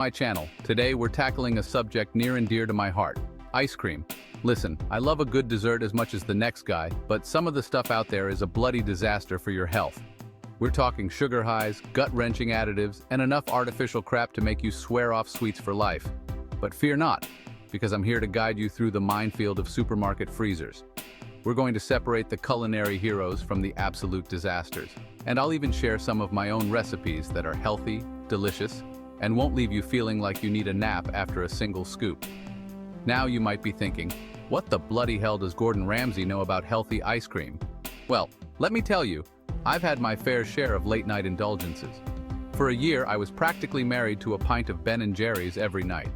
My channel. Today we're tackling a subject near and dear to my heart, ice cream. Listen, I love a good dessert as much as the next guy, but some of the stuff out there is a bloody disaster for your health. We're talking sugar highs, gut-wrenching additives, and enough artificial crap to make you swear off sweets for life. But fear not, because I'm here to guide you through the minefield of supermarket freezers. We're going to separate the culinary heroes from the absolute disasters, and I'll even share some of my own recipes that are healthy, delicious, and won't leave you feeling like you need a nap after a single scoop. Now you might be thinking, what the bloody hell does Gordon Ramsay know about healthy ice cream? Well, let me tell you, I've had my fair share of late-night indulgences. For a year, I was practically married to a pint of Ben & Jerry's every night.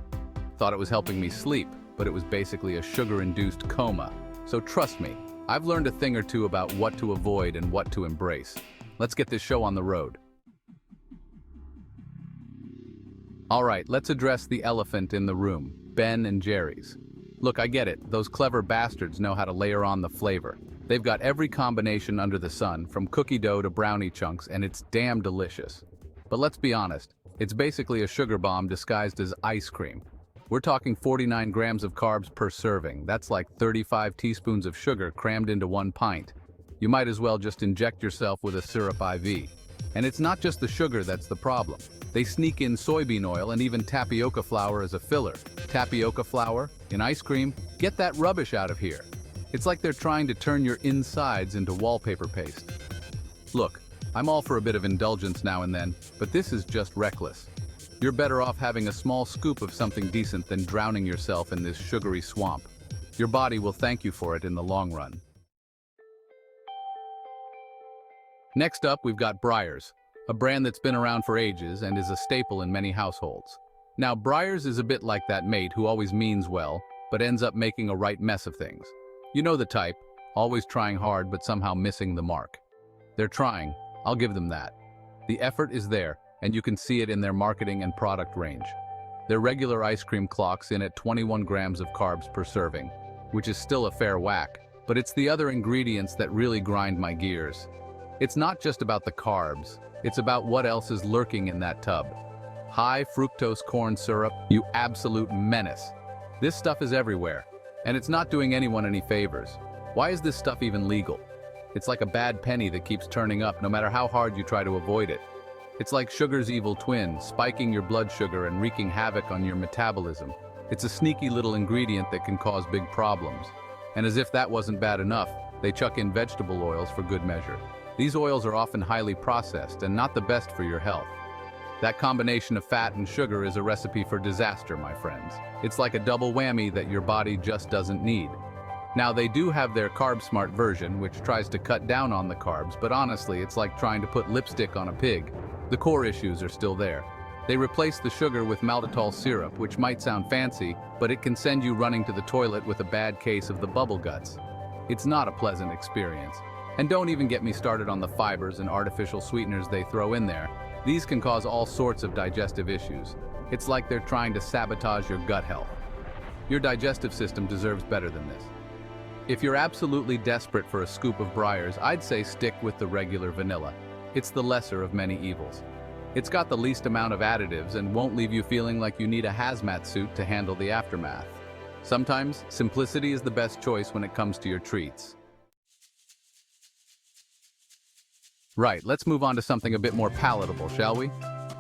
Thought it was helping me sleep, but it was basically a sugar-induced coma. So trust me, I've learned a thing or two about what to avoid and what to embrace. Let's get this show on the road. Alright, let's address the elephant in the room, Ben & Jerry's. Look, I get it, those clever bastards know how to layer on the flavor. They've got every combination under the sun, from cookie dough to brownie chunks, and it's damn delicious. But let's be honest, it's basically a sugar bomb disguised as ice cream. We're talking 49 grams of carbs per serving. That's like 35 teaspoons of sugar crammed into one pint. You might as well just inject yourself with a syrup IV. And it's not just the sugar that's the problem. They sneak in soybean oil and even tapioca flour as a filler. Tapioca flour in ice cream? Get that rubbish out of here. It's like they're trying to turn your insides into wallpaper paste. Look, I'm all for a bit of indulgence now and then, but this is just reckless. You're better off having a small scoop of something decent than drowning yourself in this sugary swamp. Your body will thank you for it in the long run. Next up, we've got Breyers, a brand that's been around for ages and is a staple in many households. Now, Breyers is a bit like that mate who always means well, but ends up making a right mess of things. You know the type, always trying hard but somehow missing the mark. They're trying, I'll give them that. The effort is there, and you can see it in their marketing and product range. Their regular ice cream clocks in at 21 grams of carbs per serving, which is still a fair whack, but it's the other ingredients that really grind my gears. It's not just about the carbs, it's about what else is lurking in that tub. High fructose corn syrup, you absolute menace. This stuff is everywhere, and it's not doing anyone any favors. Why is this stuff even legal? It's like a bad penny that keeps turning up no matter how hard you try to avoid it. It's like sugar's evil twin, spiking your blood sugar and wreaking havoc on your metabolism. It's a sneaky little ingredient that can cause big problems. And as if that wasn't bad enough, they chuck in vegetable oils for good measure. These oils are often highly processed and not the best for your health. That combination of fat and sugar is a recipe for disaster, my friends. It's like a double whammy that your body just doesn't need. Now, they do have their carb-smart version, which tries to cut down on the carbs, but honestly, it's like trying to put lipstick on a pig. The core issues are still there. They replace the sugar with maltitol syrup, which might sound fancy, but it can send you running to the toilet with a bad case of the bubble guts. It's not a pleasant experience. And don't even get me started on the fibers and artificial sweeteners they throw in there. These can cause all sorts of digestive issues. It's like they're trying to sabotage your gut health. Your digestive system deserves better than this. If you're absolutely desperate for a scoop of Breyers, I'd say stick with the regular vanilla. It's the lesser of many evils. It's got the least amount of additives and won't leave you feeling like you need a hazmat suit to handle the aftermath. Sometimes, simplicity is the best choice when it comes to your treats. Right, let's move on to something a bit more palatable, shall we?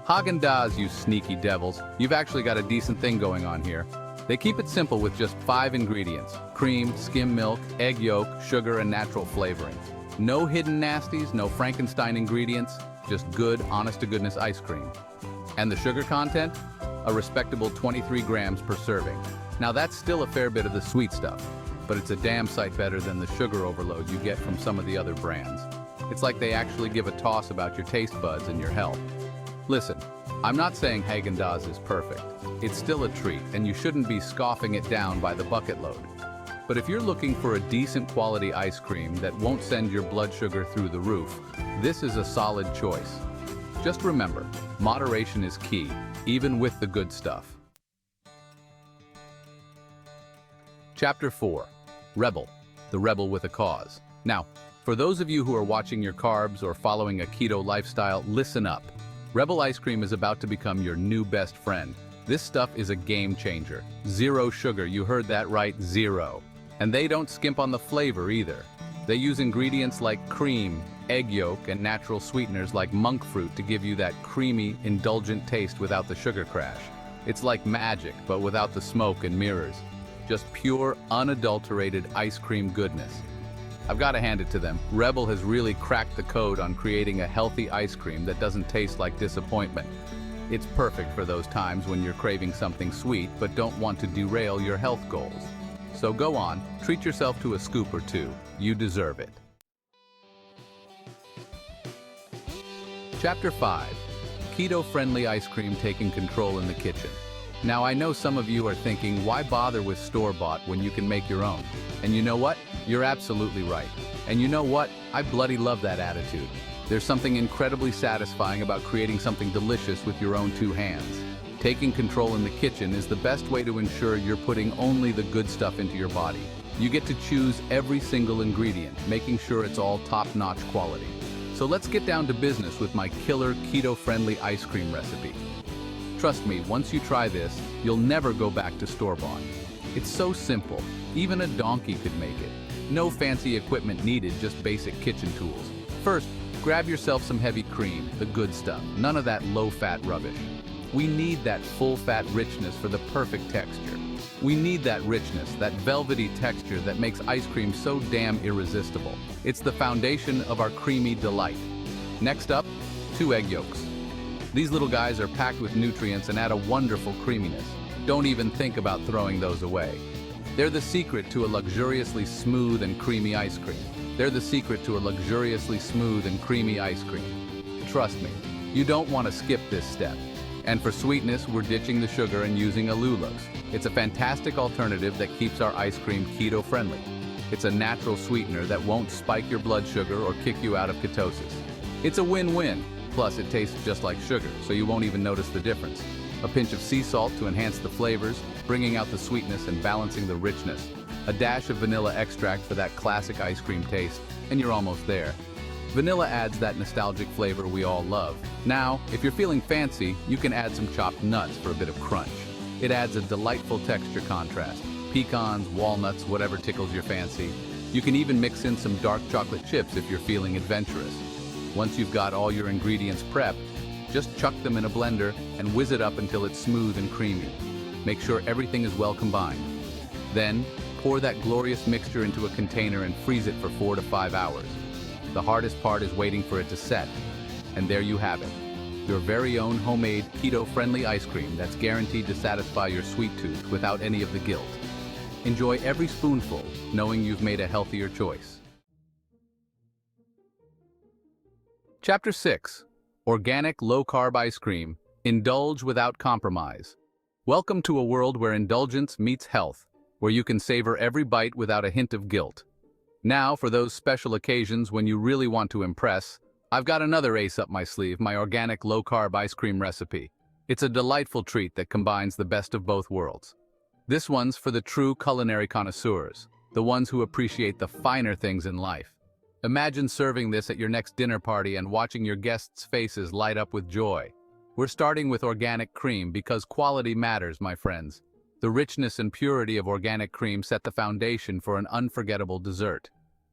Haagen-Dazs, you sneaky devils. You've actually got a decent thing going on here. They keep it simple with just 5 ingredients: cream, skim milk, egg yolk, sugar, and natural flavoring. No hidden nasties, no Frankenstein ingredients, just good, honest-to-goodness ice cream. And the sugar content? A respectable 23 grams per serving. Now that's still a fair bit of the sweet stuff, but it's a damn sight better than the sugar overload you get from some of the other brands. It's like they actually give a toss about your taste buds and your health. Listen, I'm not saying Haagen-Dazs is perfect. It's still a treat, and you shouldn't be scoffing it down by the bucket load. But if you're looking for a decent quality ice cream that won't send your blood sugar through the roof, this is a solid choice. Just remember, moderation is key, even with the good stuff. Chapter 4. Rebel, the rebel with a cause. Now, for those of you who are watching your carbs or following a keto lifestyle, listen up. Rebel ice cream is about to become your new best friend. This stuff is a game changer. Zero sugar, you heard that right, zero. And they don't skimp on the flavor either. They use ingredients like cream, egg yolk, and natural sweeteners like monk fruit to give you that creamy, indulgent taste without the sugar crash. It's like magic, but without the smoke and mirrors. Just pure, unadulterated ice cream goodness. I've got to hand it to them. Rebel has really cracked the code on creating a healthy ice cream that doesn't taste like disappointment. It's perfect for those times when you're craving something sweet but don't want to derail your health goals. So go on, treat yourself to a scoop or two. You deserve it. Chapter 5. Keto-friendly ice cream taking control in the kitchen. Now I know some of you are thinking, why bother with store-bought when you can make your own? And you know what? You're absolutely right. And you know what? I bloody love that attitude. There's something incredibly satisfying about creating something delicious with your own two hands. Taking control in the kitchen is the best way to ensure you're putting only the good stuff into your body. You get to choose every single ingredient, making sure it's all top-notch quality. So let's get down to business with my killer keto-friendly ice cream recipe. Trust me, once you try this, you'll never go back to store-bought. It's so simple, even a donkey could make it. No fancy equipment needed, just basic kitchen tools. First, grab yourself some heavy cream, the good stuff, none of that low-fat rubbish. We need that full-fat richness for the perfect texture. We need that richness, that velvety texture that makes ice cream so damn irresistible. It's the foundation of our creamy delight. Next up, 2 egg yolks. These little guys are packed with nutrients and add a wonderful creaminess. Don't even think about throwing those away. They're the secret to a luxuriously smooth and creamy ice cream. They're the secret to a luxuriously smooth and creamy ice cream. Trust me, you don't want to skip this step. And for sweetness, we're ditching the sugar and using allulose. It's a fantastic alternative that keeps our ice cream keto-friendly. It's a natural sweetener that won't spike your blood sugar or kick you out of ketosis. It's a win-win. Plus, it tastes just like sugar, so you won't even notice the difference. A pinch of sea salt to enhance the flavors, bringing out the sweetness and balancing the richness. A dash of vanilla extract for that classic ice cream taste, and you're almost there. Vanilla adds that nostalgic flavor we all love. Now, if you're feeling fancy, you can add some chopped nuts for a bit of crunch. It adds a delightful texture contrast. Pecans, walnuts, whatever tickles your fancy. You can even mix in some dark chocolate chips if you're feeling adventurous. Once you've got all your ingredients prepped, just chuck them in a blender and whiz it up until it's smooth and creamy. Make sure everything is well combined. Then, pour that glorious mixture into a container and freeze it for 4 to 5 hours. The hardest part is waiting for it to set. And there you have it. Your very own homemade, keto-friendly ice cream that's guaranteed to satisfy your sweet tooth without any of the guilt. Enjoy every spoonful, knowing you've made a healthier choice. Chapter 6. Organic low-carb ice cream. Indulge without compromise. Welcome to a world where indulgence meets health, where you can savor every bite without a hint of guilt. Now, for those special occasions when you really want to impress, I've got another ace up my sleeve, my organic low-carb ice cream recipe. It's a delightful treat that combines the best of both worlds. This one's for the true culinary connoisseurs, the ones who appreciate the finer things in life. Imagine serving this at your next dinner party and watching your guests' faces light up with joy. We're starting with organic cream because quality matters, my friends. The richness and purity of organic cream set the foundation for an unforgettable dessert.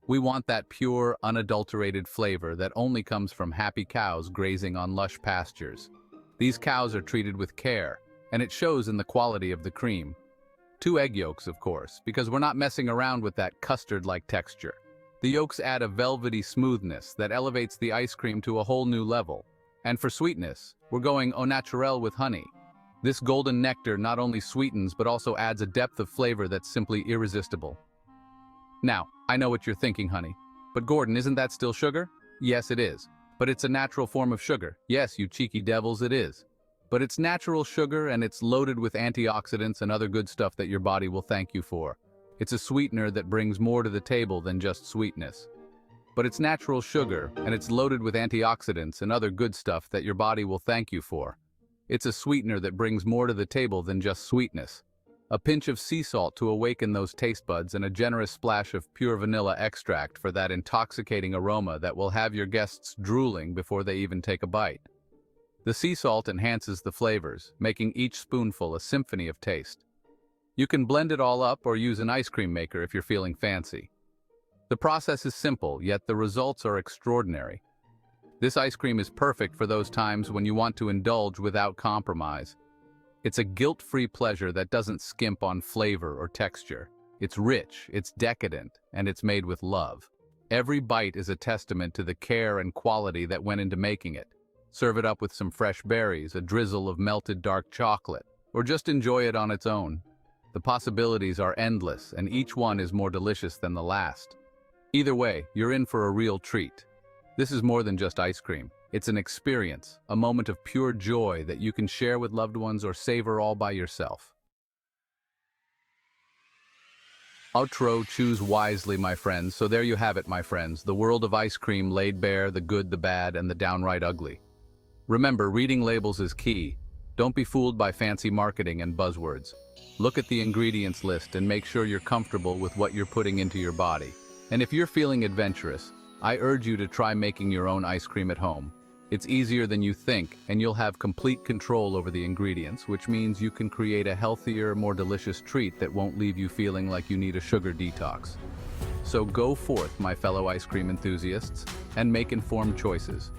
We want that pure, unadulterated flavor that only comes from happy cows grazing on lush pastures. These cows are treated with care, and it shows in the quality of the cream. 2 egg yolks, of course, because we're not messing around with that custard-like texture. The yolks add a velvety smoothness that elevates the ice cream to a whole new level. And for sweetness, we're going au naturel with honey. This golden nectar not only sweetens but also adds a depth of flavor that's simply irresistible. Now, I know what you're thinking, honey. But Gordon, isn't that still sugar? Yes, it is. But it's a natural form of sugar. Yes, you cheeky devils, it is. But it's natural sugar and it's loaded with antioxidants and other good stuff that your body will thank you for. It's a sweetener that brings more to the table than just sweetness. But it's natural sugar and it's loaded with antioxidants and other good stuff that your body will thank you for. It's a sweetener that brings more to the table than just sweetness. A pinch of sea salt to awaken those taste buds and a generous splash of pure vanilla extract for that intoxicating aroma that will have your guests drooling before they even take a bite. The sea salt enhances the flavors, making each spoonful a symphony of taste. You can blend it all up or use an ice cream maker if you're feeling fancy. The process is simple, yet the results are extraordinary. This ice cream is perfect for those times when you want to indulge without compromise. It's a guilt-free pleasure that doesn't skimp on flavor or texture. It's rich, it's decadent, and it's made with love. Every bite is a testament to the care and quality that went into making it. Serve it up with some fresh berries, a drizzle of melted dark chocolate, or just enjoy it on its own. The possibilities are endless, and each one is more delicious than the last. Either way, you're in for a real treat. This is more than just ice cream. It's an experience, a moment of pure joy that you can share with loved ones or savor all by yourself. Outro, choose wisely, my friends. So there you have it, my friends. The world of ice cream laid bare the good, the bad, and the downright ugly. Remember, reading labels is key. Don't be fooled by fancy marketing and buzzwords. Look at the ingredients list and make sure you're comfortable with what you're putting into your body. And if you're feeling adventurous, I urge you to try making your own ice cream at home. It's easier than you think, and you'll have complete control over the ingredients, which means you can create a healthier, more delicious treat that won't leave you feeling like you need a sugar detox. So go forth, my fellow ice cream enthusiasts, and make informed choices.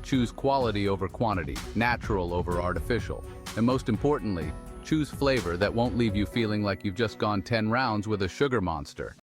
Choose quality over quantity, natural over artificial, and most importantly, choose flavor that won't leave you feeling like you've just gone 10 rounds with a sugar monster.